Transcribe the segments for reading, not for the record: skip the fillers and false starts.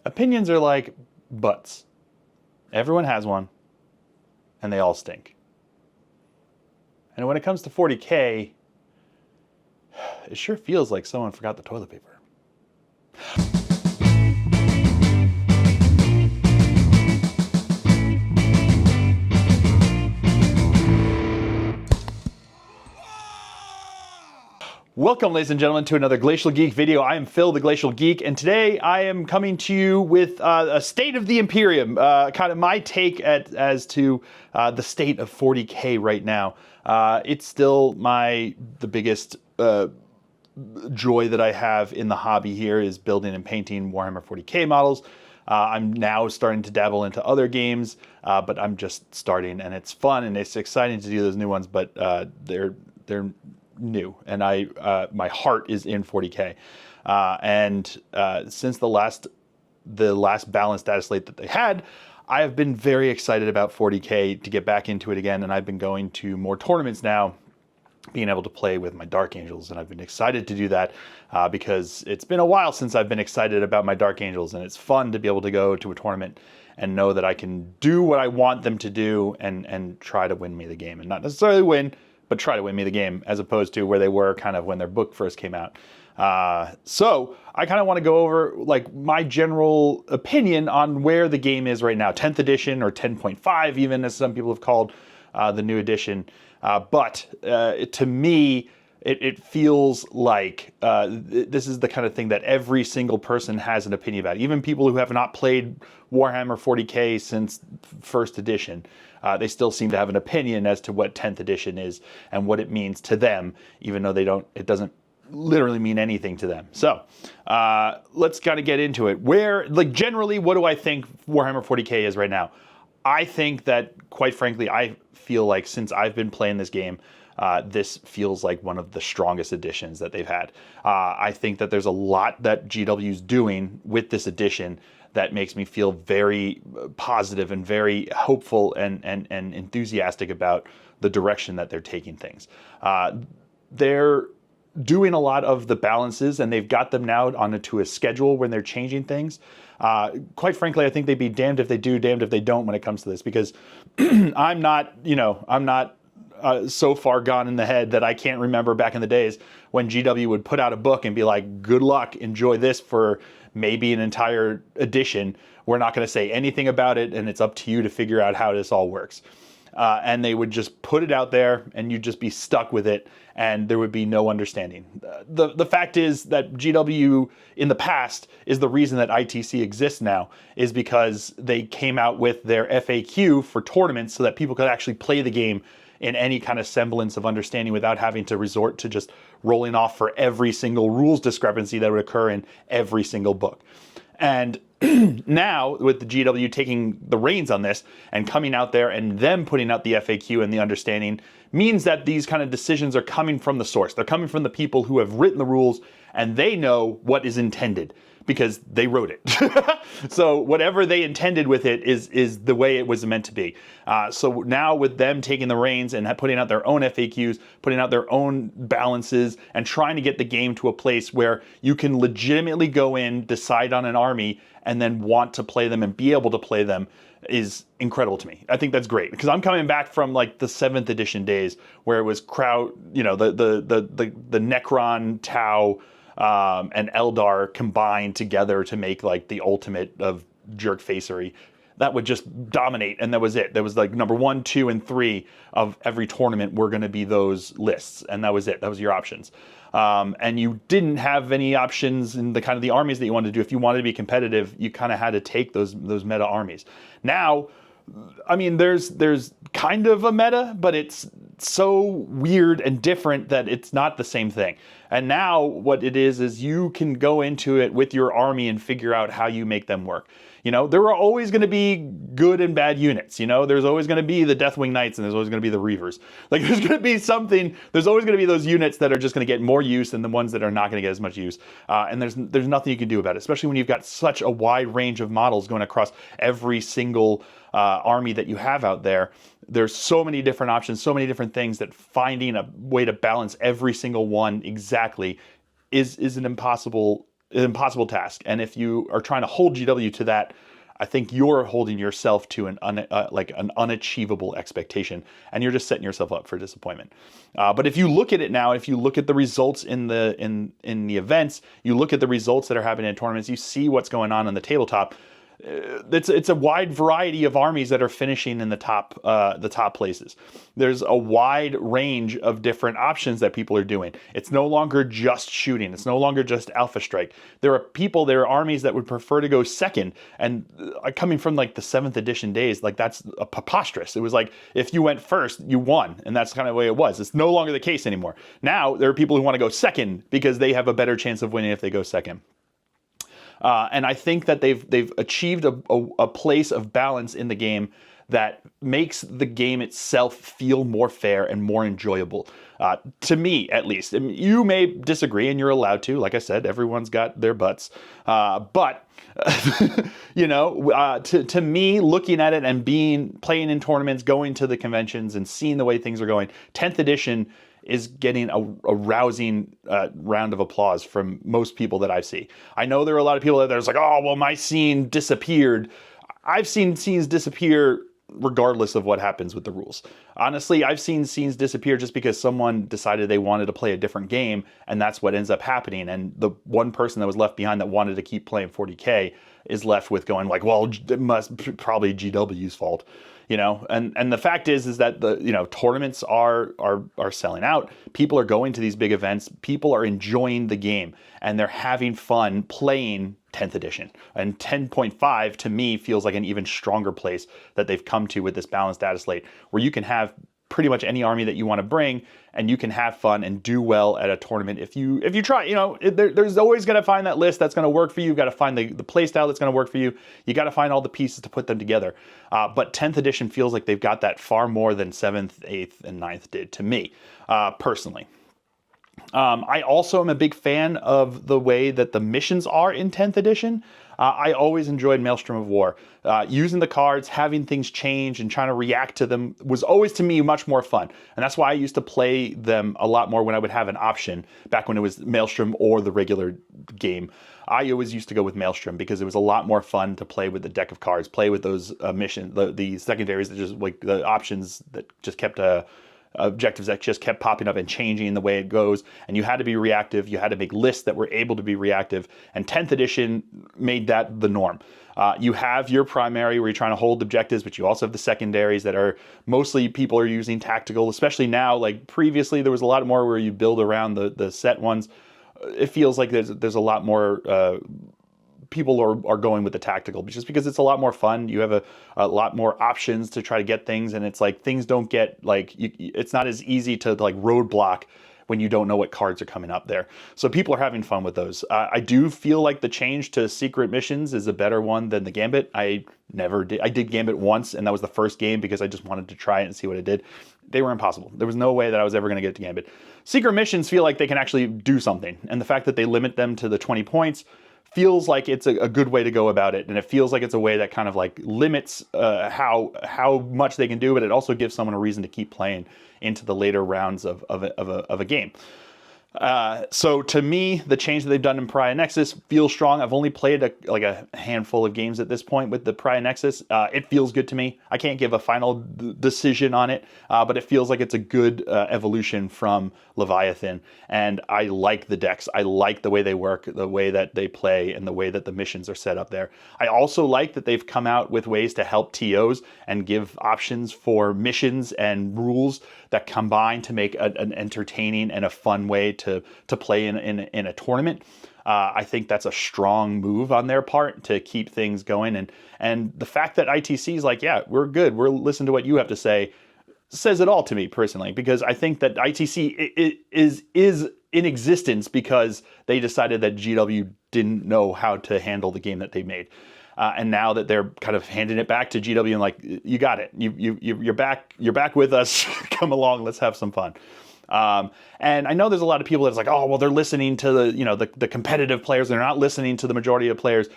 Opinions are like butts. Everyone has one, and they all stink. And when it comes to 40K, it sure feels like someone forgot the toilet paper. Welcome, ladies and gentlemen, to another Glacial Geek video. I am Phil, the Glacial Geek, and today I am coming to you with a state of the Imperium, kind of my take as to the state of 40K right now. It's still the biggest joy that I have in the hobby here is building and painting Warhammer 40K models. I'm now starting to dabble into other games, but I'm just starting, and it's fun and it's exciting to do those new ones, but they're new, and my heart is in 40K, and since the last balanced data slate that they had, I have been very excited about 40K to get back into it again, and I've been going to more tournaments now, being able to play with my Dark Angels, and I've been excited to do that because it's been a while since I've been excited about my Dark Angels, and it's fun to be able to go to a tournament and know that I can do what I want them to do and try to win me the game, and not necessarily win, but try to win me the game, as opposed to where they were kind of when their book first came out. So I kind of want to go over like my general opinion on where the game is right now. 10th edition, or 10.5 even, as some people have called the new edition. But to me, it feels like this is the kind of thing that every single person has an opinion about. Even people who have not played Warhammer 40K since first edition, they still seem to have an opinion as to what 10th edition is and what it means to them, even though it doesn't literally mean anything to them. So let's kind of get into it. Generally, what do I think Warhammer 40K is right now? I think that, quite frankly, I feel like since I've been playing this game, this feels like one of the strongest editions that they've had. I think that there's a lot that GW's doing with this edition that makes me feel very positive and very hopeful and enthusiastic about the direction that they're taking things. They're doing a lot of the balances, and they've got them now onto a schedule when they're changing things. Quite frankly, I think they'd be damned if they do, damned if they don't when it comes to this, because I'm not so far gone in the head that I can't remember back in the days when GW would put out a book and be like, good luck, enjoy this for maybe an entire edition. We're not going to say anything about it, and it's up to you to figure out how this all works. And they would just put it out there, and you'd just be stuck with it, and there would be no understanding. The fact is that GW in the past is the reason that ITC exists now, is because they came out with their FAQ for tournaments so that people could actually play the game in any kind of semblance of understanding without having to resort to just rolling off for every single rules discrepancy that would occur in every single book. And now, with the GW taking the reins on this and coming out there and them putting out the FAQ and the understanding, means that these kind of decisions are coming from the source. They're coming from the people who have written the rules, and they know what is intended because they wrote it. So whatever they intended with it is the way it was meant to be. So now with them taking the reins and putting out their own FAQs, putting out their own balances, and trying to get the game to a place where you can legitimately go in, decide on an army, and then want to play them and be able to play them, is incredible to me. I think that's great, because I'm coming back from like the 7th edition days where it was the Necron, Tau, and Eldar combined together to make like the ultimate of jerk facery that would just dominate, and that was it. That was like number 1, 2, and 3 of every tournament were going to be those lists, and that was it. That was your options. And you didn't have any options in the kind of the armies that you wanted to do. If you wanted to be competitive, you kind of had to take those meta armies. Now, I mean, there's kind of a meta, but it's so weird and different that it's not the same thing. And now what it is you can go into it with your army and figure out how you make them work. You know, there are always going to be good and bad units. You know, there's always going to be the Deathwing Knights, and there's always going to be the Reavers. Like, there's going to be something. There's always going to be those units that are just going to get more use than the ones that are not going to get as much use. And there's nothing you can do about it, especially when you've got such a wide range of models going across every single army that you have out there. There's so many different options, so many different things, that finding a way to balance every single one exactly is an impossible impossible task. And if you are trying to hold GW to that, I think you're holding yourself to an unachievable expectation, and you're just setting yourself up for disappointment. But if you look at it now, if you look at the results in the events, you look at the results that are happening in tournaments, you see what's going on the tabletop. It's a wide variety of armies that are finishing in the top places. There's a wide range of different options that people are doing. It's no longer just shooting. It's no longer just Alpha Strike. There are armies that would prefer to go second, and coming from like the 7th edition days, like that's preposterous. It was like if you went first, you won, and that's kind of the way it was. It's no longer the case anymore. Now there are people who want to go second because they have a better chance of winning if they go second. And I think that they've achieved a place of balance in the game that makes the game itself feel more fair and more enjoyable. To me, at least. I mean, you may disagree, and you're allowed to. Like I said, everyone's got their butts. But to me, looking at it and playing in tournaments, going to the conventions, and seeing the way things are going, 10th edition is getting a rousing round of applause from most people that I see. I know there are a lot of people that there's like, oh, well, my scene disappeared. I've seen scenes disappear regardless of what happens with the rules. Honestly, I've seen scenes disappear just because someone decided they wanted to play a different game, and that's what ends up happening. And the one person that was left behind that wanted to keep playing 40K is left with going like, well, it must probably GW's fault. And the fact is that the tournaments are selling out. People are going to these big events. People are enjoying the game, and they're having fun playing 10th edition. And 10.5 to me feels like an even stronger place that they've come to with this balanced data slate, where you can have pretty much any army that you want to bring, and you can have fun and do well at a tournament if you try. There's always going to find that list that's going to work for you. You've got to find the play style that's going to work for you. You got to find all the pieces to put them together. But 10th edition feels like they've got that far more than 7th, 8th, and 9th did to me, personally. I also am a big fan of the way that the missions are in 10th edition. I always enjoyed Maelstrom of War. Using the cards, having things change, and trying to react to them was always, to me, much more fun. And that's why I used to play them a lot more when I would have an option, back when it was Maelstrom or the regular game. I always used to go with Maelstrom because it was a lot more fun to play with the deck of cards, play with those missions, the secondaries, that just like the options that just kept objectives that just kept popping up and changing the way it goes, and you had to be reactive. You had to make lists that were able to be reactive, and 10th edition made that the norm. You have your primary where you're trying to hold objectives, but you also have the secondaries that are mostly people are using tactical, especially now. Like previously, there was a lot more where you build around the set ones. It feels like there's a lot more people are going with the tactical, just because it's a lot more fun. You have a lot more options to try to get things, and it's like things don't get like it's not as easy to like roadblock when you don't know what cards are coming up there. So people are having fun with those. I do feel like the change to secret missions is a better one than the Gambit. I did Gambit once, and that was the first game because I just wanted to try it and see what it did. They were impossible. There was no way that I was ever going to get to Gambit. Secret missions feel like they can actually do something, and the fact that they limit them to the 20 points feels like it's a good way to go about it, and it feels like it's a way that kind of like limits how much they can do, but it also gives someone a reason to keep playing into the later rounds of a game. So to me, the change that they've done in Pariah Nexus feels strong. I've only played a handful of games at this point with the Pariah Nexus. It feels good to me. I can't give a final decision on it, but it feels like it's a good evolution from Leviathan. And I like the decks. I like the way they work, the way that they play, and the way that the missions are set up there. I also like that they've come out with ways to help TOs and give options for missions and rules that combine to make an entertaining and a fun way to play in a tournament. I think that's a strong move on their part to keep things going. And the fact that ITC is like, yeah, we're good, we'll listen to what you have to say, says it all to me personally, because I think that ITC is in existence because they decided that GW didn't know how to handle the game that they made. And now that they're kind of handing it back to GW and like, you got it, you're back with us, come along, let's have some fun. And I know there's a lot of people that's like, oh, well, they're listening to the competitive players, they're not listening to the majority of players.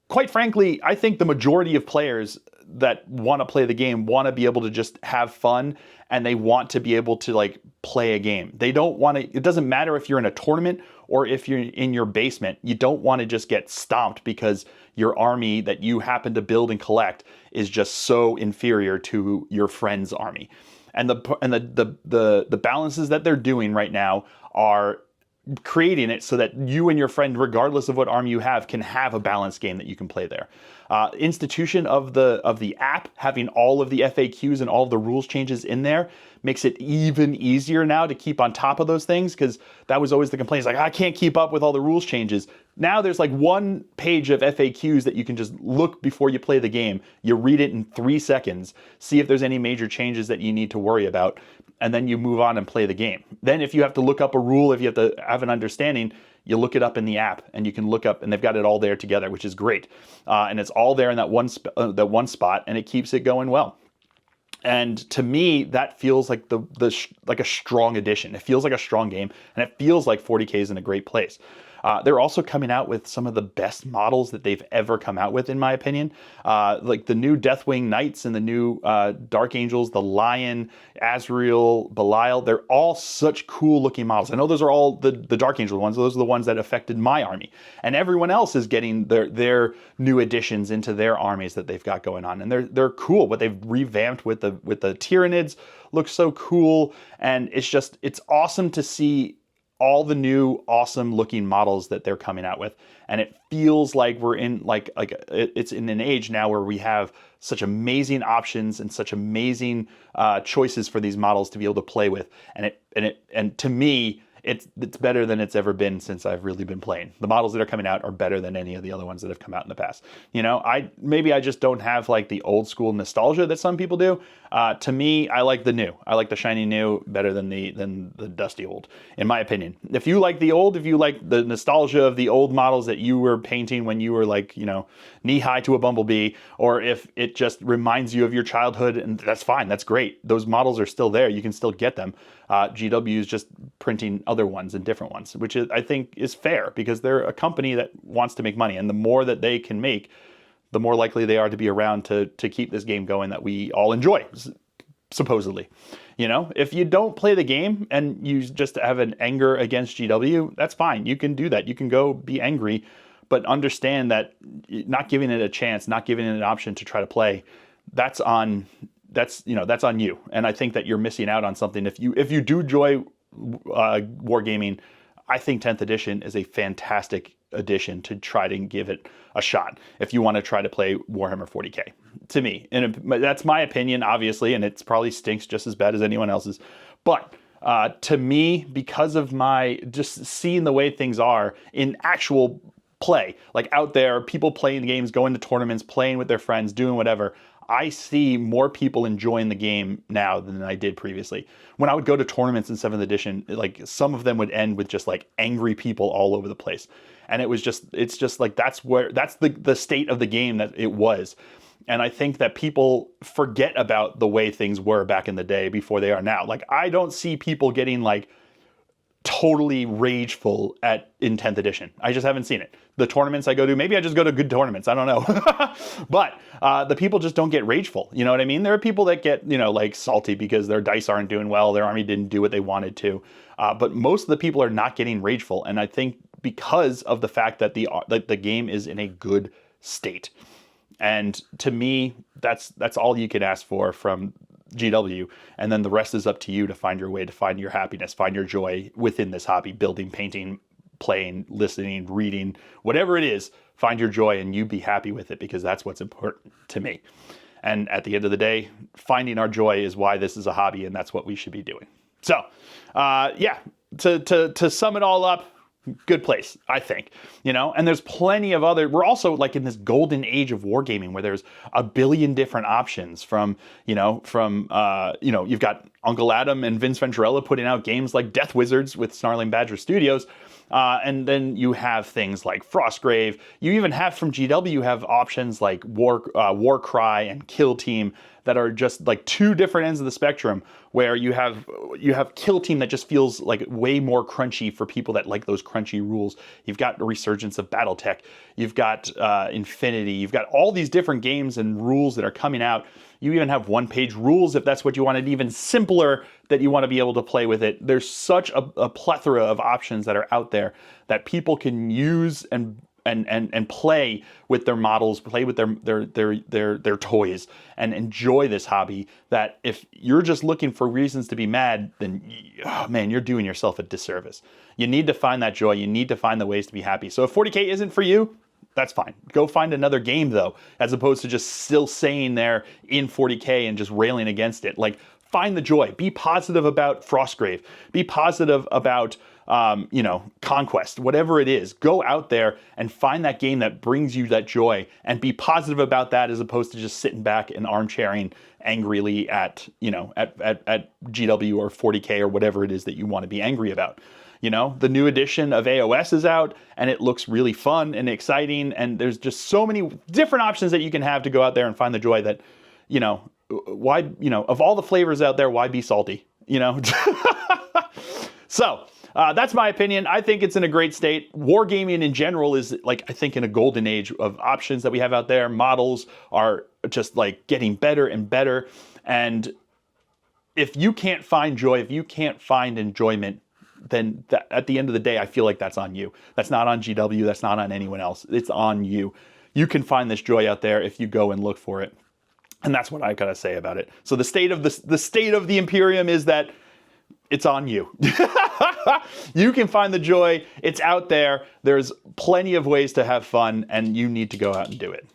Quite frankly, I think the majority of players that want to play the game want to be able to just have fun, and they want to be able to like play a game. They don't want to, it doesn't matter if you're in a tournament or if you're in your basement, you don't want to just get stomped because your army that you happen to build and collect is just so inferior to your friend's army. And the balances that they're doing right now are creating it so that you and your friend, regardless of what army you have, can have a balanced game that you can play there. Institution of the app, having all of the FAQs and all of the rules changes in there, makes it even easier now to keep on top of those things, because that was always the complaint. It's like, I can't keep up with all the rules changes. Now there's like one page of FAQs that you can just look before you play the game. You read it in 3 seconds, see if there's any major changes that you need to worry about, and then you move on and play the game. Then if you have to look up a rule, if you have to have an understanding, you look it up in the app, and you can look up, and they've got it all there together, which is great. And it's all there in that one spot, and it keeps it going well. And to me, that feels like like a strong addition. It feels like a strong game, and it feels like 40K is in a great place. They're also coming out with some of the best models that they've ever come out with, in my opinion. Like the new Deathwing Knights and the new Dark Angels, the Lion, Azrael, Belial, they're all such cool looking models. I know those are all the Dark Angel ones. Those are the ones that affected my army. And everyone else is getting their new additions into their armies that they've got going on. And they're cool. What they've revamped with the Tyranids looks so cool. And it's awesome to see all the new awesome looking models that they're coming out with. And it feels like we're in it's in an age now where we have such amazing options and such amazing choices for these models to be able to play with. And to me, it's better than it's ever been since I've really been playing. The models that are coming out are better than any of the other ones that have come out in the past. You know, maybe I just don't have like the old school nostalgia that some people do. To me, I like the new. I like the shiny new better than the dusty old, in my opinion. If you like the old, if you like the nostalgia of the old models that you were painting when you were like, you know, knee high to a bumblebee, or if it just reminds you of your childhood, and that's fine, that's great. Those models are still there. You can still get them. GW is just printing other ones and different ones, which I think is fair, because they're a company that wants to make money, and the more that they can make, the more likely they are to be around to keep this game going that we all enjoy, supposedly. You know, if you don't play the game and you just have an anger against GW, that's fine. You can do that. You can go be angry, but understand that not giving it a chance, not giving it an option to try to play, that's on you. And I think that you're missing out on something. If you do enjoy wargaming, I think 10th edition is a fantastic addition to try to give it a shot if you want to try to play Warhammer 40K, to me. And that's my opinion, obviously, and it probably stinks just as bad as anyone else's. But to me, because of my just seeing the way things are in actual play, like out there, people playing games, going to tournaments, playing with their friends, doing whatever, I see more people enjoying the game now than I did previously. When I would go to tournaments in 7th edition, like some of them would end with just like angry people all over the place. And it's just like, that's the state of the game that it was. And I think that people forget about the way things were back in the day before they are now. Like, I don't see people getting like totally rageful in 10th edition. I just haven't seen it. The tournaments I go to, maybe I just go to good tournaments, I don't know. But the people just don't get rageful, you know what I mean? There are people that get, you know, like salty because their dice aren't doing well, their army didn't do what they wanted to. But most of the people are not getting rageful, and I think because of the fact that the game is in a good state. And to me, that's all you can ask for from GW, and then the rest is up to you to find your way, to find your happiness, find your joy within this hobby, building, painting, playing, listening, reading, whatever it is, find your joy and you be happy with it, because that's what's important to me. And at the end of the day, finding our joy is why this is a hobby, and that's what we should be doing. So, yeah, to sum it all up, good place, I think, you know, and there's plenty of other, we're also like in this golden age of wargaming where there's a billion different options you've got Uncle Adam and Vince Venturella putting out games like Death Wizards with Snarling Badger Studios. And then you have things like Frostgrave. You even have from GW, you have options like War Cry and Kill Team that are just like two different ends of the spectrum, where you have Kill Team that just feels like way more crunchy for people that like those crunchy rules. You've got a resurgence of BattleTech. You've got Infinity. You've got all these different games and rules that are coming out. You even have one-page rules if that's what you wanted, even simpler that you want to be able to play with it. There's such a plethora of options that are out there that people can use and play with their models, play with their toys, and enjoy this hobby. That if you're just looking for reasons to be mad, then oh man, you're doing yourself a disservice. You need to find that joy. You need to find the ways to be happy. So if 40K isn't for you, that's fine. Go find another game though, as opposed to just still staying there in 40K and just railing against it. Like, find the joy. Be positive about Frostgrave. Be positive about Conquest, whatever it is. Go out there and find that game that brings you that joy, and be positive about that, as opposed to just sitting back and armchairing angrily at GW or 40K or whatever it is that you want to be angry about. The new edition of AOS is out, and it looks really fun and exciting, and there's just so many different options that you can have to go out there and find the joy that, why, of all the flavors out there, why be salty, So, that's my opinion. I think it's in a great state. Wargaming in general is, like, I think in a golden age of options that we have out there. Models are just like getting better and better. And if you can't find joy, if you can't find enjoyment, then at the end of the day, I feel like that's on you. That's not on GW. That's not on anyone else. It's on you. You can find this joy out there if you go and look for it. And that's what I gotta say about it. So the state of the Imperium is that it's on you. You can find the joy. It's out there. There's plenty of ways to have fun, and you need to go out and do it.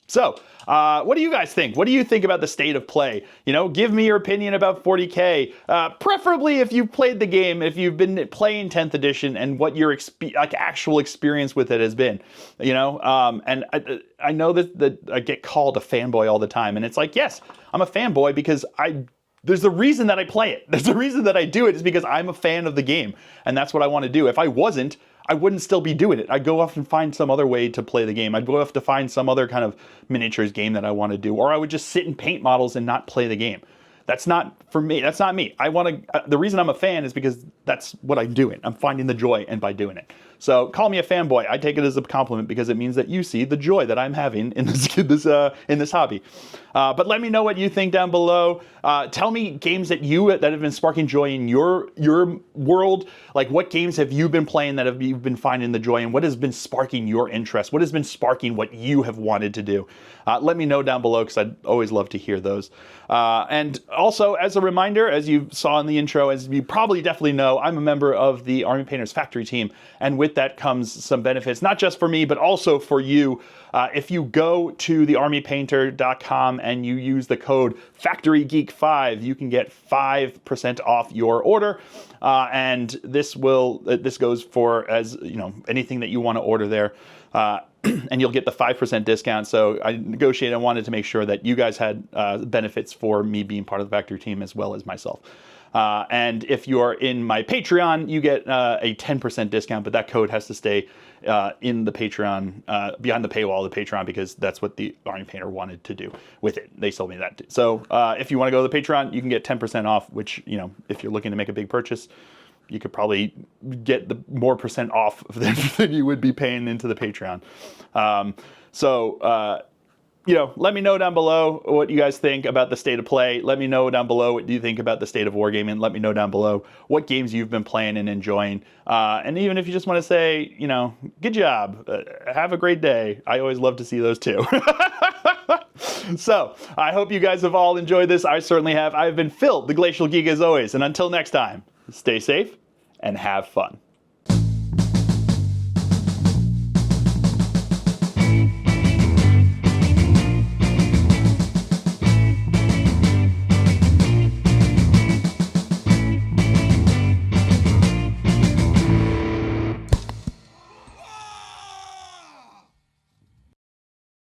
So, what do you guys think? What do you think about the state of play? Give me your opinion about 40K. Preferably if you've played the game, if you've been playing 10th edition, and what your actual experience with it has been. And I know that I get called a fanboy all the time, and it's like, yes, I'm a fanboy because there's a reason that I play it. There's a reason that I do it, is because I'm a fan of the game, and that's what I want to do. If I wasn't, I wouldn't still be doing it. I'd go off and find some other way to play the game. I'd go off to find some other kind of miniatures game that I want to do, or I would just sit and paint models and not play the game. That's not for me. That's not me. The reason I'm a fan is because that's what I'm doing. I'm finding the joy and by doing it. So call me a fanboy. I take it as a compliment because it means that you see the joy that I'm having in this hobby. But let me know what you think down below. Tell me games that have been sparking joy in your world. Like, what games have you been playing that you've been finding the joy in? What has been sparking your interest? What has been sparking what you have wanted to do? Let me know down below, because I'd always love to hear those. And also, as a reminder, as you saw in the intro, as you probably definitely know, I'm a member of the Army Painters Factory team, and with that comes some benefits, not just for me, but also for you. If you go to thearmypainter.com and you use the code FACTORYGEEK5, you can get 5% off your order. And this goes for, as anything that you want to order there. And you'll get the 5% discount. So I negotiated and wanted to make sure that you guys had benefits for me being part of the factory team as well as myself. And if you're in my Patreon, you get a 10% discount, but that code has to stay in the Patreon, behind the paywall of the Patreon, because that's what the Army Painter wanted to do with it. They told me that too. So if you want to go to the Patreon, you can get 10% off, which, if you're looking to make a big purchase, you could probably get the more percent off than you would be paying into the Patreon. Let me know down below what you guys think about the state of play. Let me know down below what you think about the state of Wargaming. Let me know down below what games you've been playing and enjoying. And even if you just want to say, good job, have a great day. I always love to see those too. So, I hope you guys have all enjoyed this. I certainly have. I've been Phil, the Glacial Geek, as always. And until next time, stay safe and have fun.